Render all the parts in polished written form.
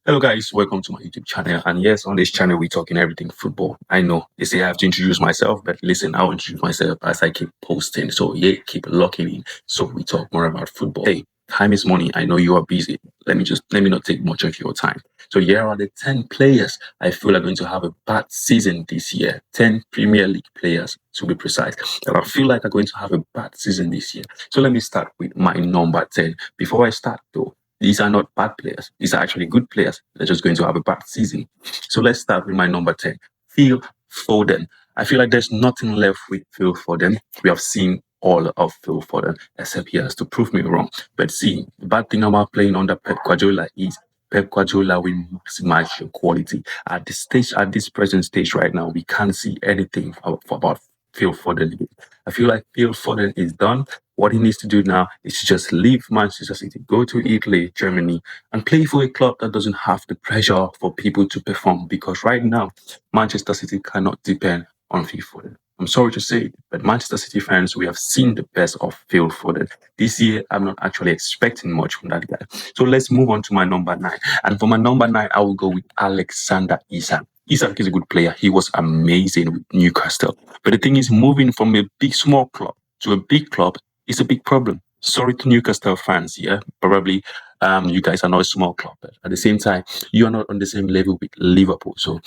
Hello guys, welcome to my YouTube channel. And yes, on this channel we're talking everything football. I know they say I have to introduce myself, but listen, I'll introduce myself as I keep posting. So yeah, keep locking in so we talk more about football. Hey, time is money. I know you are busy. Let me not take much of your time. So here are the 10 players I feel are going to have a bad season this year. 10 Premier League players to be precise. And I feel like are going to have a bad season this year. So let me start with my number 10. Before I start though, these are not bad players. These are actually good players. They're just going to have a bad season. So let's start with my number 10, Phil Foden. I feel like there's nothing left with Phil Foden. We have seen all of Phil Foden, except he has to prove me wrong. But see, the bad thing about playing under Pep Guardiola is Pep Guardiola will maximize your quality. At this present stage right now, we can't see anything about Phil Foden. I feel like Phil Foden is done. What he needs to do now is to just leave Manchester City, go to Italy, Germany, and play for a club that doesn't have the pressure for people to perform. Because right now, Manchester City cannot depend on Phil Foden. I'm sorry to say, but Manchester City fans, we have seen the best of Phil Foden. This year, I'm not actually expecting much from that guy. So let's move on to my number 9. And for my number 9, I will go with Alexander Isak. Isak is a good player. He was amazing with Newcastle. But the thing is, moving from a small club to a big club is a big problem. Sorry to Newcastle fans, yeah. Probably you guys are not a small club, but at the same time, you are not on the same level with Liverpool. So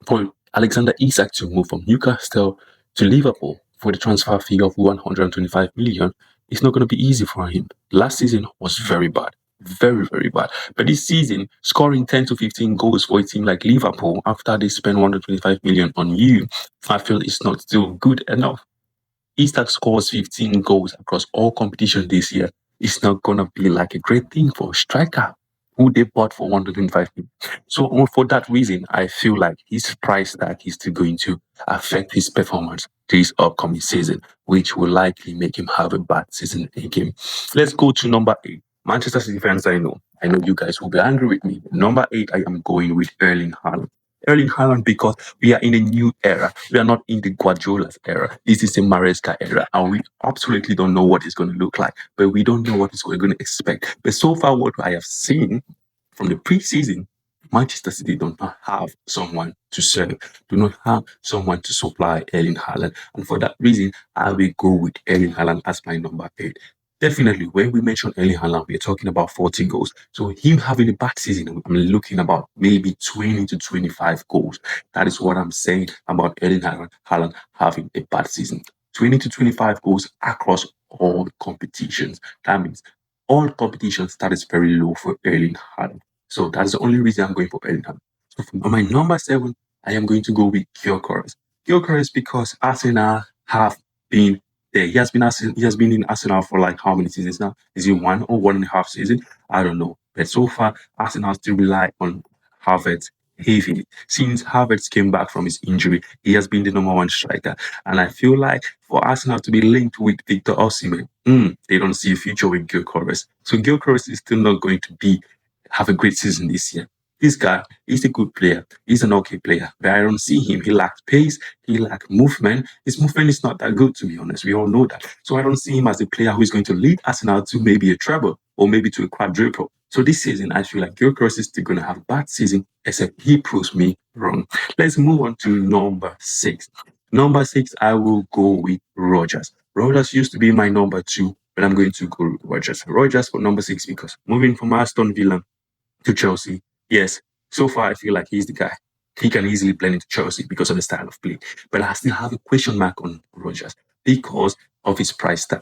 for Alexander Isak to move from Newcastle to Liverpool for the transfer fee of 125 million, it's not going to be easy for him. Last season was very bad. Very, very bad. But this season, scoring 10 to 15 goals for a team like Liverpool after they spend 125 million on you, I feel it's not still good enough. Isak scores 15 goals across all competitions this year. It's not going to be like a great thing for a striker who they bought for 125 million. So for that reason, I feel like his price tag is still going to affect his performance this upcoming season, which will likely make him have a bad season again. Let's go to number 8. Manchester City fans, I know you guys will be angry with me. Number 8, I am going with Erling Haaland. Erling Haaland because we are in a new era. We are not in the Guardiola's era. This is a Maresca era, and we absolutely don't know what it's going to look like. But we don't know what we're going to expect. But so far, what I have seen from the preseason, Manchester City do not have someone to serve, do not have someone to supply Erling Haaland, and for that reason, I will go with Erling Haaland as my number 8. Definitely, when we mention Erling Haaland, we're talking about 14 goals. So him having a bad season, I'm looking about maybe 20 to 25 goals. That is what I'm saying about Erling Haaland having a bad season. 20 to 25 goals across all competitions. That means all competitions, that is very low for Erling Haaland. So that's the only reason I'm going for Erling Haaland. So for my number 7, I am going to go with Gyökeres. Gyökeres because Arsenal have been there. He has been in Arsenal for like how many seasons now? Is it 1 or 1.5 season? I don't know. But so far, Arsenal still rely on Havertz heavily. Since Havertz came back from his injury, he has been the number 1 striker. And I feel like for Arsenal to be linked with Victor Osimhen, they don't see a future with Gyökeres. So Gyökeres is still not going to have a great season this year. This guy is a good player. He's an okay player, but I don't see him. He lacks pace. He lacks movement. His movement is not that good, to be honest. We all know that. So I don't see him as a player who is going to lead Arsenal to maybe a treble or maybe to a quadruple. So this season, I feel like Gyökeres is still going to have a bad season, except he proves me wrong. Let's move on to number 6. Number 6, I will go with Rodgers. Rodgers used to be my number 2, but I'm going to go with Rodgers. Rodgers for number 6 because moving from Aston Villa to Chelsea, yes, so far I feel like he's the guy. He can easily blend into Chelsea because of the style of play. But I still have a question mark on Rodgers because of his price tag.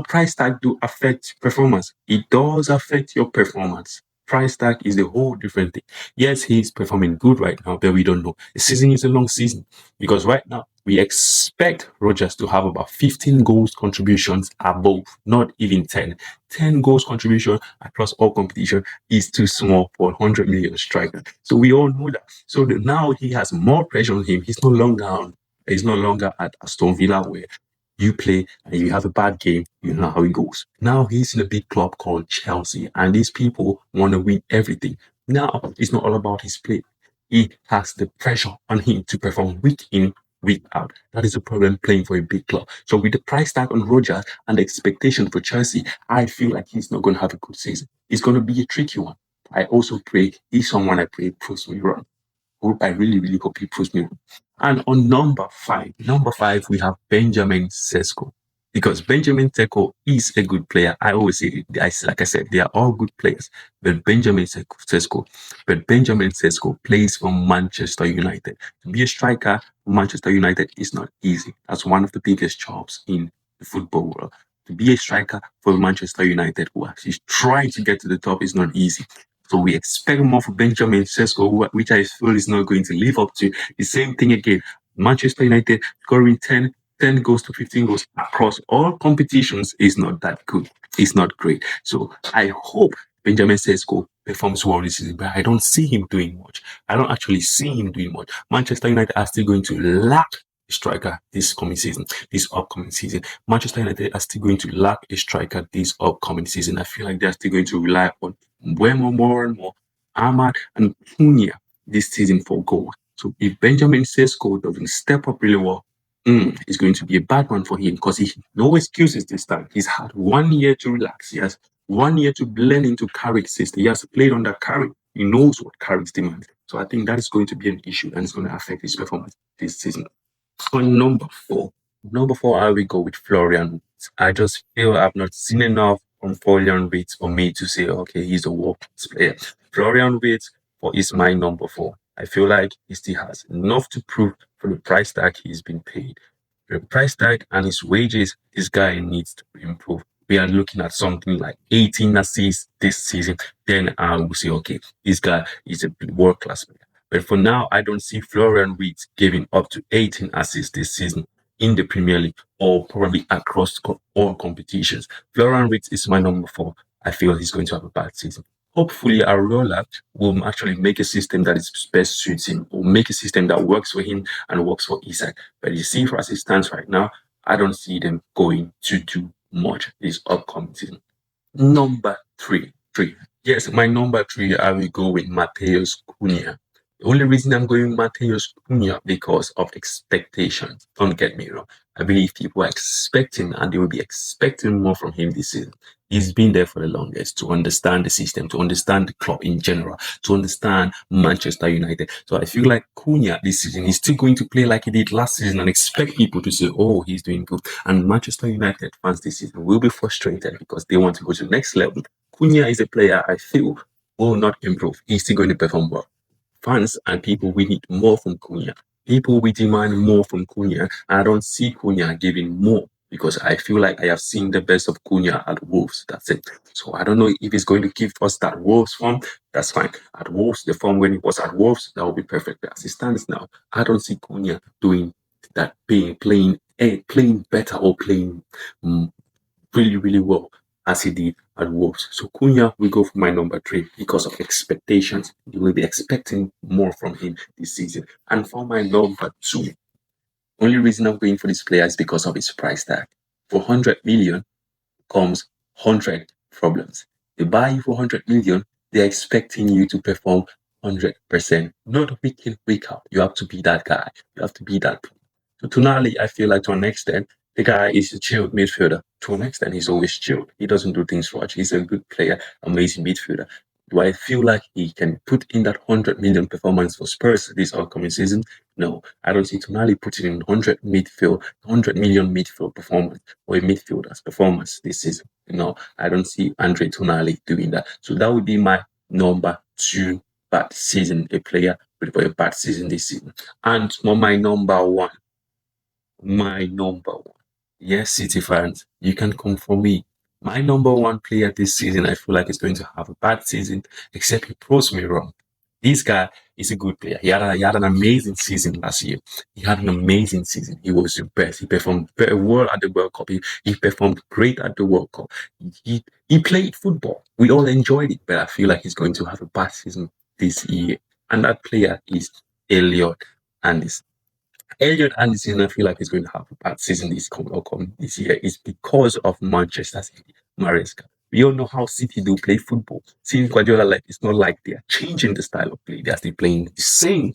Price tag do affect performance. It does affect your performance. Price tag is a whole different thing. Yes, he's performing good right now, but we don't know. The season is a long season because right now we expect Rodgers to have about 15 goals contributions above, not even 10. 10 goals contribution across all competition is too small for 100 million striker. So we all know that. So now he has more pressure on him. He's no longer at Aston Villa where you play and you have a bad game, you know how it goes. Now he's in a big club called Chelsea, and these people want to win everything. Now it's not all about his play. He has the pressure on him to perform week in, week out. That is a problem playing for a big club. So with the price tag on Rodgers and the expectation for Chelsea, I feel like he's not going to have a good season. It's going to be a tricky one. I also pray if someone I pray proves me wrong. Hope I really, really hope he proves me wrong. And on number five, we have Benjamin Sesko. Because Benjamin Sesko is a good player. I always say, like I said, they are all good players. But Benjamin Sesko plays for Manchester United. To be a striker for Manchester United is not easy. That's one of the biggest jobs in the football world. To be a striker for Manchester United who actually is trying to get to the top is not easy. So we expect more from Benjamin Sesko, which I feel is not going to live up to the same thing again. Manchester United scoring 10 goals to 15 goals across all competitions is not that good. It's not great. So I hope Benjamin Sesko performs well this season, but I don't see him doing much. I don't actually see him doing much. Manchester United are still going to lack a striker this coming season, this upcoming season. Manchester United are still going to lack a striker this upcoming season. I feel like they're still going to rely on more and more Ahmad and Cunha this season for goal. So if Benjamin Sesko doesn't step up really well, it's going to be a bad one for him because he no excuses this time. He's had 1 year to relax. He has 1 year to blend into Carrick's system. He has played under Carrick. He knows what Carrick's demands. So I think that is going to be an issue and it's going to affect his performance this season. On number four, I will go with Florian Wirtz. I just feel I've not seen enough from Florian Wirtz for me to say, okay, he's a world-class player. Florian Wirtz is my number four. I feel like he still has enough to prove for the price tag he's been paid. The price tag and his wages, this guy needs to improve. We are looking at something like 18 assists this season. Then I will say, okay, this guy is a world-class player. But for now, I don't see Florian Wirtz giving up to 18 assists this season in the Premier League or probably across all competitions. Florian Wirtz is my number four. I feel he's going to have a bad season. Hopefully, Areola will actually make a system that is best suits him, or make a system that works for him and works for Isak. But you see, for as it stands right now, I don't see them going to do much this upcoming season. Number three. Yes, my number three, I will go with Mateus Cunha. The only reason I'm going with Mateus Cunha because of expectations. Don't get me wrong. I believe people are expecting and they will be expecting more from him this season. He's been there for the longest to understand the system, to understand the club in general, to understand Manchester United. So I feel like Cunha this season is still going to play like he did last season and expect people to say, oh, he's doing good. And Manchester United fans this season will be frustrated because they want to go to the next level. Cunha is a player I feel will not improve. He's still going to perform well. Fans and people, we need more from Cunha. People, we demand more from Cunha. I don't see Cunha giving more because I feel like I have seen the best of Cunha at Wolves. That's it. So I don't know if he's going to give us that Wolves form. That's fine. At Wolves, the form when he was at Wolves, that will be perfect. But as it stands now, I don't see Cunha doing that, playing better or playing really, really well as he did at Wolves. So Cunha will go for my number three because of expectations. You will be expecting more from him this season. And for my number two, only reason I'm going for this player is because of his price tag. For 100 million comes 100 problems. They buy you for 100 million, they're expecting you to perform 100%. Not week in, week out. You have to be that guy. You have to be that. So Tonali, I feel like to an extent, the guy is a chilled midfielder. To an extent, he's always chilled. He doesn't do things much. He's a good player, amazing midfielder. Do I feel like he can put in that 100 million performance for Spurs this upcoming season? No, I don't see Tonali putting in 100 million midfield performance or a midfielder's performance this season. No, I don't see Andre Tonali doing that. So that would be my number two bad season, a player with a bad season this season. And for my number one, yes, City fans, you can come for me. My number one player this season, I feel like is going to have a bad season, except he proves me wrong. This guy is a good player. He had an amazing season last year. He had an amazing season. He was the best. He performed very well at the World Cup. He performed great at the World Cup. He played football. We all enjoyed it, but I feel like he's going to have a bad season this year. And that player is Elliot Anderson. Elliot Anderson, I feel like he's going to have a bad season this year is because of Manchester City, Maresca. We all know how City do play football. Seeing Guardiola, like it's not like they're changing the style of play; they're still playing the same.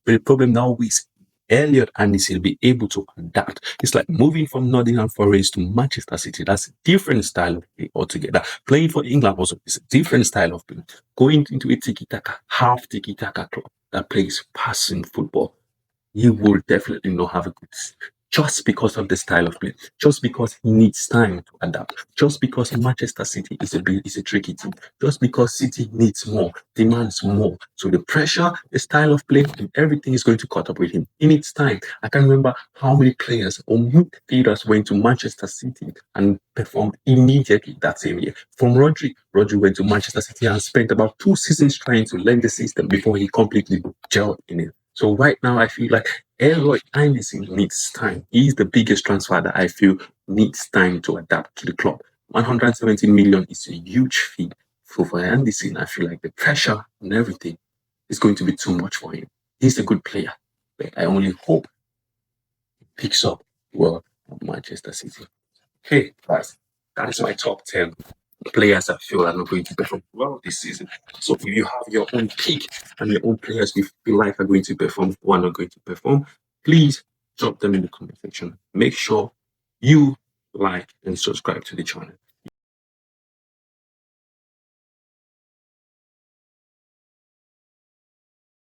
But the problem now is Elliot Anderson will be able to adapt. It's like moving from Nottingham Forest to Manchester City. That's a different style of play altogether. Playing for England also is a different style of play. Going into a tiki-taka, half tiki-taka club that plays passing football, you will definitely not have a good just because of the style of play, just because he needs time to adapt, just because Manchester City is a tricky team, just because City needs more, demands more. So the pressure, the style of play, and everything is going to cut up with him. He needs time. I can't remember how many players or midfielders went to Manchester City and performed immediately that same year. From Rodri went to Manchester City and spent about 2 seasons trying to learn the system before he completely gelled in it. So right now, I feel like Elroy Anderson needs time. He's the biggest transfer that I feel needs time to adapt to the club. 170 million is a huge fee for Anderson. I feel like the pressure and everything is going to be too much for him. He's a good player, but I only hope he picks up well at Manchester City. Hey, guys, that is my top 10 players I feel are not going to perform well this season. So if you have your own pick and your own players you feel like are going to perform or are not going to perform, please drop them in the comment section. Make sure you like and subscribe to the channel.